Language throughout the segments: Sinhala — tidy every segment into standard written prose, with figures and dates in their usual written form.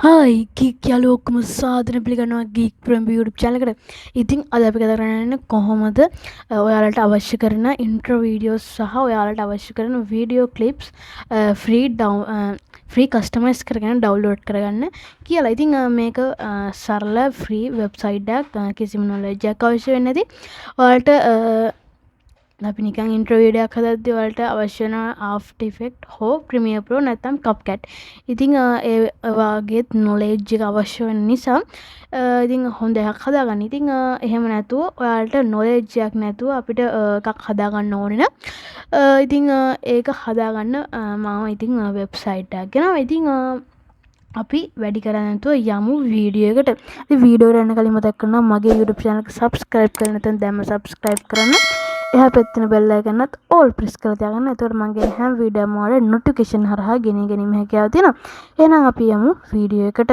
හායි ගීක් යාළුවෝ ඔක්කොම සාදරයෙන් පිළිගන්නවා ගීක් ප්‍රම් YouTube channel එකට. ඉතින් අද අපි කතා කරන්නේ කොහොමද ඔයාලට අවශ්‍ය කරන ඉන්ට්‍රෝ වීඩියෝස් සහ ඔයාලට අවශ්‍ය කරන වීඩියෝ ක්ලිප්ස් ෆ්‍රී කස්ටමයිස් කරගෙන ඩවුන්ලෝඩ් කරගන්න කියලා. ඉතින් මේක සරල ෆ්‍රී වෙබ්සයිට් එකක්, කිසිම නොලෙජ් එකක් අවශ්‍ය වෙන්නේ නැති. ඔයාලට අපි නිකන් ඉන්ට්‍රෝ වීඩියෝ එකක් හදද්දී ඔයාලට අවශ්‍ය වෙන ආෆ්ටර් ඉෆෙක්ට් හෝ ප්‍රීමියර් ප්‍රෝ නැත්නම් කප්කට්. ඉතින් ඒ වගේත් නොලෙජ් එක අවශ්‍ය වෙන නිසා ඉතින් හොඳ එකක් හදාගන්න. ඉතින් එහෙම නැතුව ඔයාලට නොලෙජ් එකක් නැතුව අපිට එකක් හදාගන්න ඕනේ නම් ඉතින් ඒක හදාගන්න මම ඉතින් වෙබ්සයිට් එකක් ගෙනාවා. ඉතින් අපි වැඩි කරන්නේ නැතුව යමු වීඩියෝ එකට. ඉතින් වීඩියෝ එක යන කලින් මතක් කරනවා මගේ YouTube channel එක subscribe කරලා නැත්නම් දැන්ම subscribe කරන්න. එහා පැත්තේ බෙල් අයිකනත් all press කරලා තියාගන්න. එතකොට මම ගෙන හැම වීඩියෝම වල notification හරහා ගෙන ගැනීම හැකියාව තියෙනවා. එහෙනම් අපි යමු වීඩියෝ එකට.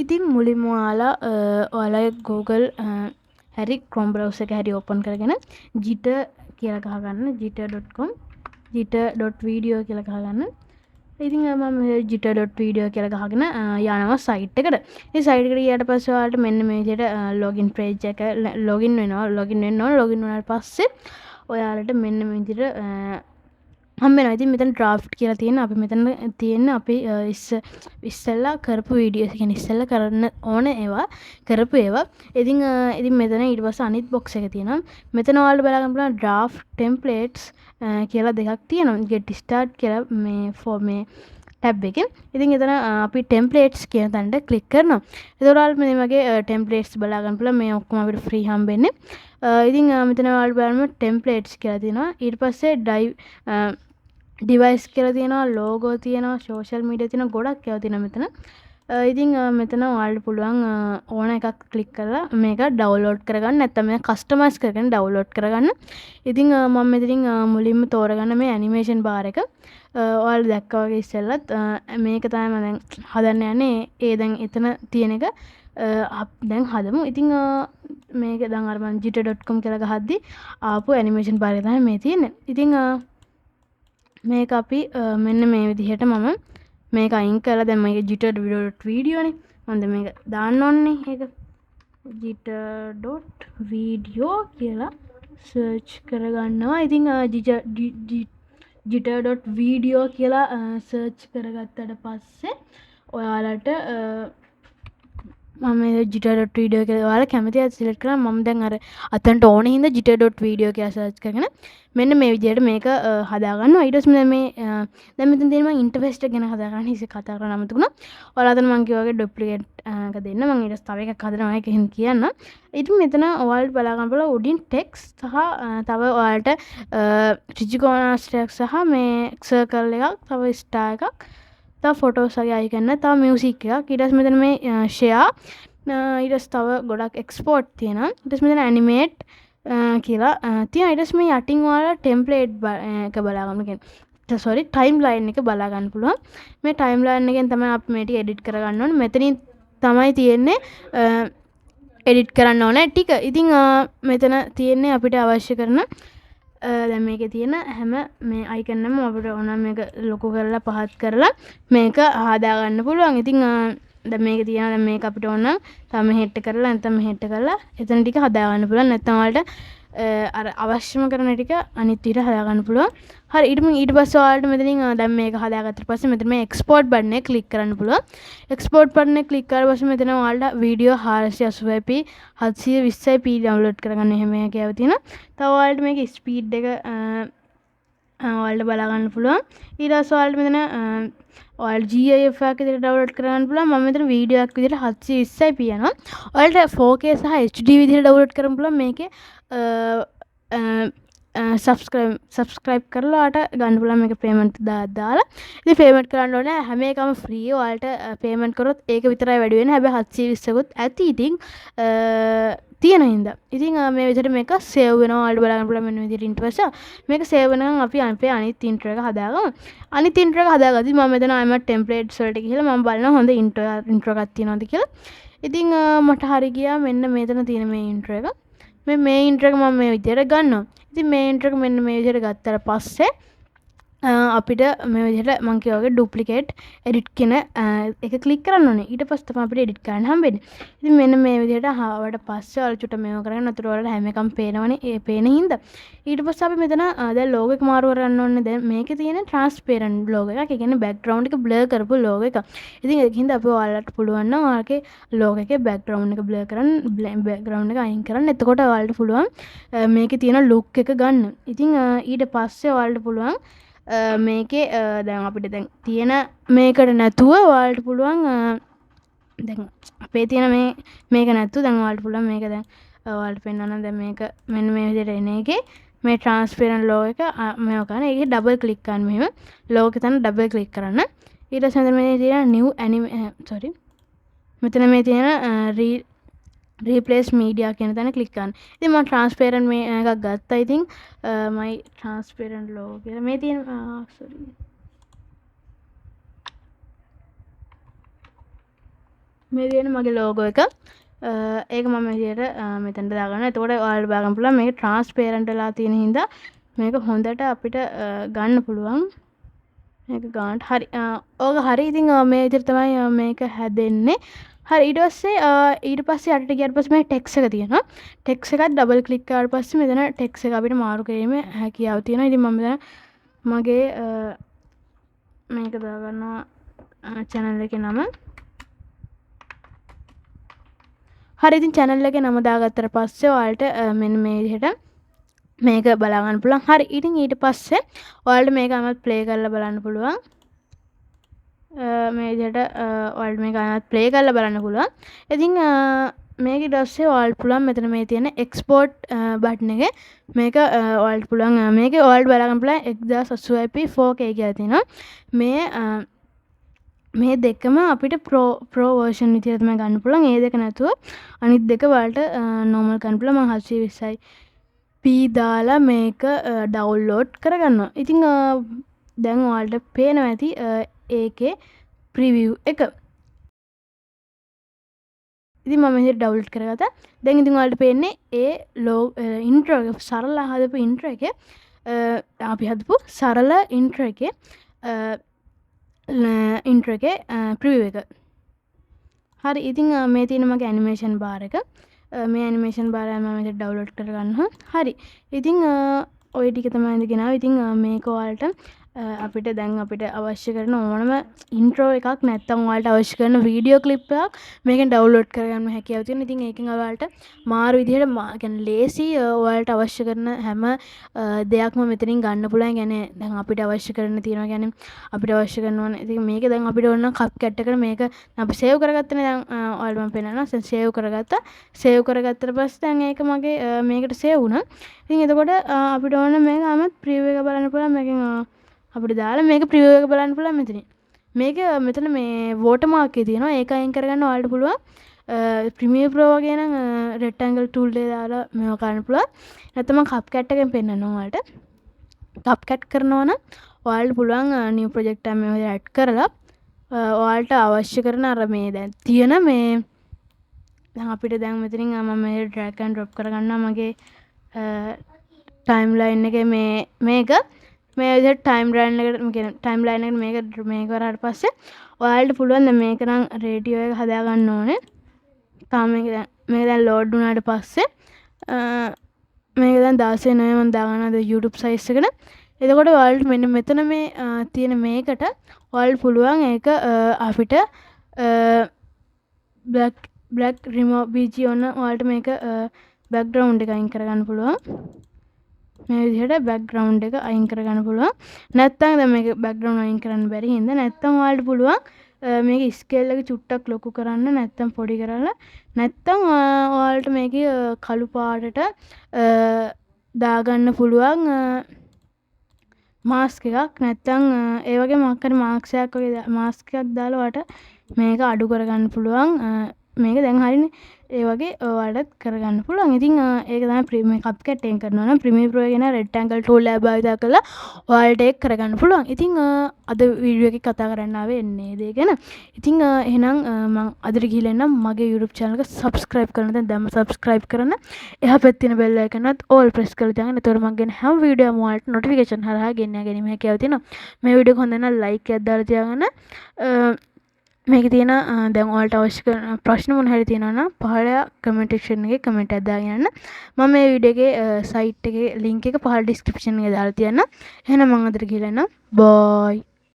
ඉතින් මුලින්ම ඔයාලා Google හරි Chrome browser එක හරි open කරගෙන jitter කියලා ගහගන්න jitter.com jitter.video කියලා ගහගන්න. ඉතින් මම jitter.video කියලා ගහගෙන යනවා site එකට. මේ site එකට ගියාට පස්සේ ඔයාලට මෙන්න මේ විදිහට login page එක login වෙනවා. login වෙන්න ඕන. login වුණාට පස්සේ ඔයාලට මෙන්න මේ විදිහට හම්බෙනවා. ඉතින් මෙතන draft කියලා තියෙන අපි මෙතන තියෙන අපි ඉස්සෙල්ලා කරපු වීඩියෝස් කියන්නේ ඉස්සෙල්ලා කරන්න ඕන ඒවා කරපු ඒවා. ඉතින් මෙතන ඊට පස්සේ අනිත් box එක තියෙනවා. මෙතන ඔයාලට බලා ගන්න පුළුවන් draft templates කියලා දෙකක් තියෙනවා. get start කියලා මේ ටැබ් එකේ. ඉතින් එතන අපි templates කියන තැනට ක්ලික් කරනවා. එතකොට ඔයාලට මේ වගේ templates බලා ගන්න පුළුවන්. මේ ඔක්කොම අපිට free හම්බෙන්නේ. ඉතින් මෙතන ඔයාලට බලන්න templates කියලා තියෙනවා. ඊට පස්සේ device කියලා තියෙනවා, logo තියෙනවා, social media තියෙනවා, ගොඩක් ඒවා තියෙනවා මෙතන. ඉතින් මෙතන ඔයාලට පුළුවන් ඕන එකක් ක්ලික් කරලා මේක ඩවුන්ලෝඩ් කරගන්න. නැත්නම් මේක කස්ටමයිස් කරගෙන ඩවුන්ලෝඩ් කරගන්න. ඉතින් මම මෙතනින් මුලින්ම තෝරගන්න මේ ඇනිමේෂන් බාර් එක. ඔයාලා දැක්කා වගේ ඉස්සෙල්ලත් මේක තමයි මම දැන් හදන්න යන්නේ. ඒ දැන් එතන තියෙන එක දැන් හදමු. ඉතින් මේක දැන් අර මම jitter.com කියලා ගහද්දි ආපු ඇනිමේෂන් බාර් එක තමයි මේ තියෙන්නේ. ඉතින් මේක අපි මෙන්න මේ විදිහට මම මේක අයින් කරලා දැන් මේක jitter.video නේ. මම දැන් මේක දාන්න ඕනේ. ඒක jitter.video කියලා search කරගන්නවා. ඉතින් jitter.video කියලා search කරගත්තට පස්සේ ඔයාලට මම jitter.video කියලා ඔයාලා කැමති අය select කරලා මම දැන් අර අතනට ඕනේ හින්දා jitter.video කියලා search කරගෙන මෙන්න මේ විදිහට මේක හදාගන්නවා. ඊට පස්සේ දැන් මෙතන තියෙන මම ඉන්ටර්ෆේස් එක ගැන හදාගන්න ඉතින් කතා කරන්න අමතකුණා. ඔයාලා අතන මම කිව්වා වගේ ඩුප්ලිකේට් එක දෙන්න. මම ඊට පස්සේ තව එකක් හදනවා ඒකෙන් කියන්න. ඉතින් මෙතන ඔයාලට බලා ගන්න පුළුවන් උඩින් ටෙක්ස්ට් සහ තව ඔයාලට ත්‍රිකෝණාශ්‍රයක් සහ මේ සර්කල් එකක්, තව ස්ටාර් එකක්, තව ෆොටෝස් වගේ අයිකන් එක, තව මියුසික් එකක්. ඊට පස්සේ මෙතන මේ ෂෙයා ඊට පස්සේ තව ගොඩක් එක්ස්පෝර්ට් තියෙනවා. ඊට පස්සේ මෙතන ඇනිමේට් කියලා තියෙනවා. ඊට පස්සේ මේ යටින් ඔයාලා ටෙම්ප්ලේට් එක බලා ගන්න කියන්නේ sorry ටයිම්ලයින් එක බලා ගන්න පුළුවන්. මේ ටයිම්ලයින් එකෙන් තමයි අපි මේ ටික එඩිට් කරගන්න ඕනේ. මෙතනින් තමයි තියෙන්නේ එඩිට් කරන්න ඕනේ ටික. ඉතින් මෙතන තියෙන්නේ අපිට අවශ්‍ය කරන දැන් මේකේ තියෙන හැම මේ අයිකන් එකම අපිට ඕන මේක ලොකු කරලා පහත් කරලා මේක හදා ගන්න පුළුවන්. ඉතින් දැන් මේක තියෙනවා. දැන් මේක අපිට ඕන තව මෙහෙට කරලා නැත්නම් මෙහෙට කරලා එතන ටික හදා ගන්න පුළුවන්. නැත්නම් ඔයාලට අර අවශ්‍යම කරන ටික අනිත් විදිහට හදා ගන්න පුළුවන්. හරි ඊට පස්සේ ඔයාලට මෙතනින් දැන් මේක හදාගත්තට පස්සේ මෙතන මේ එක්ස්පෝර්ට් බටන් එක ක්ලික් කරන්න පුළුවන්. එක්ස්පෝර්ට් බටන් එක ක්ලික් කරලා පස්සේ මෙතන ඔයාලට වීඩියෝ 480p 720p ඩවුන්ලෝඩ් කරගන්න එහෙම හැකියාව තියෙනවා. තව ඔයාලට මේකේ ස්පීඩ් එක ඔයාලට බලා ගන්න පුළුවන්. ඊට පස්සේ ඔයාලට මෙතන ඔයාලට GIF එකක් විදිහට ඩවුන්ලෝඩ් කරගන්න පුළුවන්. මම මෙතන වීඩියෝ එකක් විදිහට 720p යනවා. ඔයාලට 4K සහ HD විදිහට ඩවුන්ලෝඩ් කරන්න පුළුවන්. මේකේ subscribe කරලා ඔයාලට ගන්න පුළුවන් මේක payment දාලා. ඉතින් payment කරන්න ඕනේ. හැම එකම free. ඔයාලට payment කරොත් ඒක විතරයි වැඩි වෙන්නේ. හැබැයි 720කුත් ඇති. ඉතින් තියෙන හින්දා. ඉතින් මේ විදිහට මේක සේව් වෙනවා. ඔයාලට බලන්න පුළුවන් මෙන්න විදිහට ඊට පස්සේ මේක සේව් වෙනකන් අපි අපේ අනිත් ඉන්ට්‍රෝ එක හදාගමු. අනිත් ඉන්ට්‍රෝ එක හදාගද්දි මම මෙතන ආයෙම ටෙම්ප්ලේට්ස් වලට ගිහලා මම බලනවා හොඳ ඉන්ට්‍රෝ එකක් තියෙනවද කියලා. ඉතින් මට හරි ගියා මෙන්න මෙතන තියෙන මේ ඉන්ට්‍රෝ එක. මේ ඉන්ට්‍රෝ එක මම මේ විදිහට ගන්නවා. ඉතින් මේ ඉන්ට්‍රෝ එක මෙන්න මේ විදිහට ගත්තට පස්සේ අපිට මේ විදිහට මම කිව්වා වගේ ඩුප්ලිකේට් එඩිට් කියන එක ක්ලික් කරන්න ඕනේ. ඊට පස්සේ තමයි අපිට එඩිට් කරන්න හම්බෙන්නේ. ඉතින් මෙන්න මේ විදිහට ආවට පස්සේ ඔයාලා චුට්ට මේව කරගෙන අතට ඔයාලට හැම එකම පේනවනේ. ඒ පේන හින්දා ඊට පස්සේ අපි මෙතන දැන් ලෝගෝ එක මාරු කරන්න ඕනේ. දැන් මේකේ තියෙන ට්‍රාන්ස්පරන්ට් ලෝගෝ එකක්. ඒ කියන්නේ බෑග්ග්‍රවුන්ඩ් එක බ්ලර් කරපු ලෝගෝ එකක්. ඉතින් ඒකින්ද අපි ඔයාලට පුළුවන් නම් ඔයාලගේ ලෝගෝ එකේ බෑග්ග්‍රවුන්ඩ් එක බ්ලර් කරන්න බෑග්ග්‍රවුන්ඩ් එක අයින් කරන්න. එතකොට ඔයාලට පුළුවන් මේකේ තියෙන ලුක් එක ගන්න. ඉතින් ඊට පස්සේ ඔයාලට පුළුවන් මේකේ දැන් අපිට දැන් තියෙන මේකට නැතුව ඔයාලට පුළුවන් දැන් අපේ තියෙන මේක නැතුව දැන් ඔයාලට පුළුවන් මේක දැන් ඔයාලට පෙන්වන්න දැන් මේක මෙන්න මේ විදිහට එන එකේ මේ ට්‍රාන්ස්පරන්ට් ලෝගෝ එක මේව කරන ඒකේ ඩබල් ක්ලික් කරන්න මෙහෙම ලෝගෝ එක තන ඩබල් ක්ලික් කරන්න ඊට පස්සේ මේ තියෙන නිව් මෙතන මේ තියෙන replace media කියන තැන ක්ලික් කරන්න. ඉතින් මම transparent මේ එකක් ගත්තා. ඉතින් my transparent logo කියලා මේ තියෙන මේ තියෙන මගේ logo එක. ඒක මම විදියට මෙතනට දාගන්නවා. එතකොට ඔයාලට බලන්න පුළුවන් මේක transparent වෙලා තියෙන හින්දා මේක හොඳට අපිට ගන්න පුළුවන්. මේක ගන්නට හරි. ඕක හරි. ඉතින් මේ විදිහට තමයි මේක හැදෙන්නේ. හරි ඊට පස්සේ යටට ගියාට පස්සේ මේ ටෙක්ස්ට් එක තියෙනවා. ටෙක්ස්ට් එකත් ඩබල් ක්ලික් කරාට පස්සේ මෙතන ටෙක්ස්ට් එක අපිට මාරු කිරීමේ හැකියාව තියෙනවා. ඉතින් මම දැන් මගේ මේක දාගන්නවා channel එකේ නම. හරි ඉතින් channel එකේ නම දාගත්තට පස්සේ ඔයාලට මෙන්න මේ විදිහට මේක බලා ගන්න පුළුවන්. හරි ඉතින් ඊට පස්සේ ඔයාලට මේක අමත් ප්ලේ කරලා බලන්න පුළුවන්. මේ විදිහට ඔයාලට මේක අයත් ප්ලේ කරලා බලන්න පුළුවන්. ඉතින් මේක ඊට පස්සේ ඔයාලට පුළුවන් මෙතන මේ තියෙන එක්ස්පෝර්ට් බටන් එකේ මේක ඔයාලට පුළුවන් මේකේ ඔයාලට බලා ගන්න පුළුවන් 1080p 4K කියලා තියෙනවා. මේ දෙකම අපිට ප්‍රෝ වර්ෂන් විදිහට තමයි ගන්න පුළුවන්. ඒ දෙක නැතුව අනිත් දෙක ඔයාලට normal ගන්න පුළුවන්. මම 720p දාලා මේක ඩවුන්ලෝඩ් කරගන්නවා. ඉතින් දැන් ඔයාලට පේනවා ඇති ඒකේ ප්‍රිවිව් එක. ඉතින් මම මෙහෙට ඩවුන්ලෝඩ් කරගත්තා. දැන් ඉතින් ඔයාලට පේන්නේ ඒ ඉන්ට්‍රෝ එක සරල හදපු ඉන්ට්‍රෝ එකේ අපි හදපු සරල ඉන්ට්‍රෝ එකේ ප්‍රිවිව් එක. හරි ඉතින් මේ තියෙන මගේ ඇනිමේෂන් බාර් එක. මේ ඇනිමේෂන් බාර් එක මම මෙහෙට ඩවුන්ලෝඩ් කරගන්නවා. හරි. ඉතින් ඔය ටික තමයි ඉඳ ගෙනාව. ඉතින් මේක ඔයාලට අපිට දැන් අපිට අවශ්‍ය කරන ඕනම ඉන්ට්‍රෝ එකක් නැත්නම් ඔයාලට අවශ්‍ය කරන වීඩියෝ ක්ලිප් එකක් මේකෙන් ඩවුන්ලෝඩ් කරගන්න හැකියාව තියෙනවා. ඉතින් ඒකෙන් ඔයාලට මාරු විදිහට කියන්නේ ලේසි ඔයාලට අවශ්‍ය කරන හැම දෙයක්ම මෙතනින් ගන්න පුළුවන්. කියන්නේ දැන් අපිට අවශ්‍ය කරන තියෙනවා කියන්නේ අපිට අවශ්‍ය කරනවා. ඉතින් මේක දැන් අපිට ඕන නම් කප් කැට් එකට මේක අපි සේව් කරගත්තනේ. දැන් ඔයාලට මම පෙන්නනවා. දැන් සේව් කරගත්තා. සේව් කරගත්තට පස්සේ දැන් ඒක මගේ මේකට සේව් වුණා. ඉතින් එතකොට අපිට ඕන මේක ආමත් ප්‍රිවිව් එක බලන්න පුළුවන්. මේකෙන් අපිට දාලා මේක ප්‍රිවිව් එක බලන්න පුළුවන් මෙතනින්. මේක මෙතන මේ වෝටර් මාක් එකේ තියෙනවා. ඒක අයින් කරගන්න ඔයාලට පුළුවන්. ප්‍රීමියර් ප්‍රෝ වගේ නම් රෙක්ටැන්ගල් ටූල් එක දාලා මේක කරන්න පුළුවන්. නැත්නම් කප් කැට් එකෙන් පෙන්නනවා ඔයාලට. කප් කැට් කරනවා නම් ඔයාලට පුළුවන් නිව් ප්‍රොජෙක්ට් එකක් මේක ඇඩ් කරලා ඔයාලට අවශ්‍ය කරන අර මේ දැන් තියෙන මේ දැන් අපිට දැන් මෙතනින් මම මේ ඩ්‍රැග් ඇන්ඩ් ඩ්‍රොප් කරගන්නවා මගේ ටයිම්ලයින් එකේ මේක මේ විදිහට ටයිම්ලයින් එකට මේක කරාට පස්සේ ඔයාලට පුළුවන් දැන් මේක නම් රේඩියෝ එක හදා ගන්න ඕනේ. තාම මේක දැන් ලෝඩ් වුණාට පස්සේ මේක දැන් 16:9 මම දාගන්නවා YouTube size එකට. එතකොට ඔයාලට මෙන්න මෙතන මේ තියෙන මේකට ඔයාලට පුළුවන් ඒක අපිට black remove BG ඔන්න ඔයාලට මේක background එක අයින් කරගන්න පුළුවන්. මේ විදිහට background එක අයින් කරගන්න පුළුවන්. නැත්නම් දැන් මේක background අයින් කරන්න බැරි හින්දා නැත්නම් ඔයාලට පුළුවන් මේක ස්කේල් එක චුට්ටක් ලොකු කරන්න නැත්නම් පොඩි කරලා නැත්නම් ඔයාලට මේකේ කළු පාටට දාගන්න පුළුවන් මාස්ක් එකක් නැත්නම් ඒ වගේ මොකක් හරි මාස්ක් එකක් වගේ මාස්ක් එකක් දාලා ඔයාලට මේක අඩු කරගන්න පුළුවන් මේක දැන් හරිනේ. ඒ වගේ ඔයාලටත් කරගන්න පුළුවන්. ඉතින් ඒක තමයි ප්‍රීමියම් CapCut එකෙන් කරනවා නම් ප්‍රීමියම් ප්‍රෝ කියන රෙක්ටැන්ගල් ටූල් එක භාවිත කරලා ඔයාලට ඒක කරගන්න පුළුවන්. ඉතින් අද වීඩියෝ එකේ කතා කරන්න ආවේ එන්නේ ඒ දේ ගැන. ඉතින් එහෙනම් මම අදට ගිහලා එන්නම් මගේ YouTube channel එක subscribe කරන්න. දැන් subscribe කරන්න. එහා පැත්තේ තියෙන bell icon එකත් all press කරලා තියාගන්න. එතකොට මම ගෙන හැම වීඩියෝ එකම ඔයාලට notification හරහා ගෙන්න ගැනීම හැකියාව තියෙනවා. මේ වීඩියෝ එක හොඳ නම් like එකක් දාලා තියාගන්න. මේක තියෙන දැන් ඔයාලට අවශ්‍ය කරන ප්‍රශ්න මොන හරි තියෙනවා නම් පහළ කමෙන්ට් සෙක්ෂන් එකේ කමෙන්ට් එකක් දාගෙන යන්න. මම මේ වීඩියෝ එකේ සයිට් එකේ link එක පහළ description එකේ දාලා තියන්නම්. එහෙනම් මම අදට ගිහලා එන්නම්. bye.